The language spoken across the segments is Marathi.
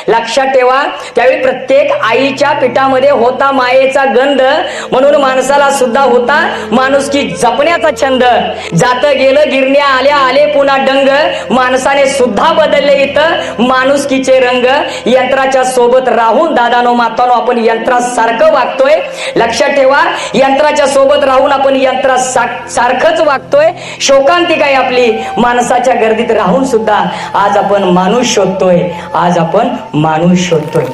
लक्षात ठेवा, त्यावेळी प्रत्येक आईच्या पिठामध्ये होता मायेचा गंध, म्हणून माणसाला सुद्धा होता माणुसकी जपण्याचा छंद. जात गेलं गिरण्या आल्या आले पुन्हा डंग, माणसाने सुद्धा बदलले इथं माणुसकीचे रंग. यंत्राच्या सोबत राहून दादानो मातानो आपण यंत्रासारखं वागतोय. लक्षात ठेवा, यंत्राच्या सोबत राहून आपण यंत्रासारखंच वागतोय. शोकांतिक आहे आपली, माणसाच्या गर्दीत राहून सुद्धा आज आपण माणूस शोधतोय, आज आपण माणूस शोधतोय.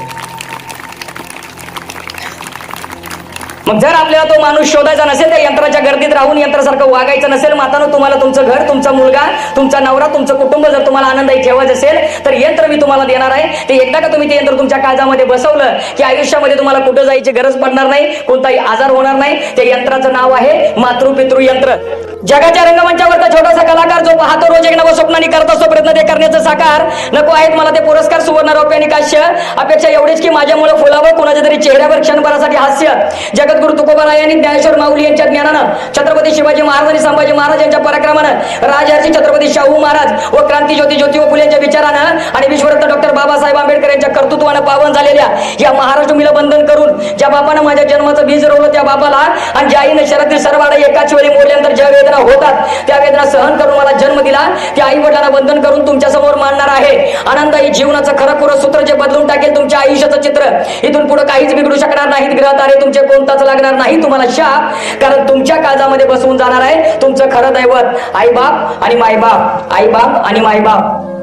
मग जर आपल्याला तो माणूस शोधायचा नसेल, त्या यंत्राच्या गर्दीत राहून यंत्रासारखं वागायचं नसेल, मातानो तुम्हाला तुमचं घर, तुमचा मुलगा, तुमचा नवरा, तुमचं कुटुंब जर तुम्हाला आनंदाई ठेवायचं असेल तर यंत्र मी तुम्हाला देणार आहे. ते एकदा का तुम्ही ते यंत्र तुमच्या काळजामध्ये बसवलं की आयुष्यामध्ये तुम्हाला कुठं जायची गरज पडणार नाही, कोणताही आजार होणार नाही. त्या यंत्राचं नाव आहे मातृपितृ यंत्र. जगाच्या रंगमंचावरचा छोटासा कलाकार जो पाहतो रोज एक नवं स्वप्नाने करत असतो प्रयत्न ते करण्याचं साकार. नको आहेत मला ते पुरस्कार, सुवर्ण, रौप्य आणि काश्य. अपेक्षा एवढीच की माझ्यामुळे फुलावं कोणाच्या तरी चेहऱ्यावर क्षणभरासाठी हास्य. जगद्गुरु तुकोबाराय आणि ज्ञानेश्वर माऊली यांच्या ज्ञानानं, छत्रपती शिवाजी महाराज आणि संभाजी महाराज यांच्या पराक्रमानं, राजहर्षी छत्रपती शाहू महाराज व क्रांतिज्योती ज्योतिबा फुले यांच्या विचारानं आणि विश्वरत्न डॉक्टर बाबासाहेब आंबेडकर यांच्या कर्तृत्वानं पावन झालेल्या या महाराष्ट्र बंधन करून ज्या बापानं माझ्या जन्माचं बीज रोवलं त्या बापाला, आणि ज्या आईनं शहरातील सर्व आडे एकाच वेळी मोडल्यानंतर ज्या वेदना होतात त्या वेदना सहन करून मला जन्म दिला, त्या आई वडिलांना वंदन करून तुमच्या समोर मांडणार आहे आनंदाई जीवनाचं खरं खुरं सूत्र, जे बदलून टाकेल तुमच्या आयुष्याचं चित्र. इथून पुढे काहीच बिघडू शकणार नाहीत ग्रह तारे तुमचे, कोणताच लागणार नाही तुम्हाला शाप, कारण तुमच्या काळजामध्ये बसवून जाणार आहे तुमचं खरं दैवत, आई बाप आणि मायबाप, आई बाप आणि मायबाप.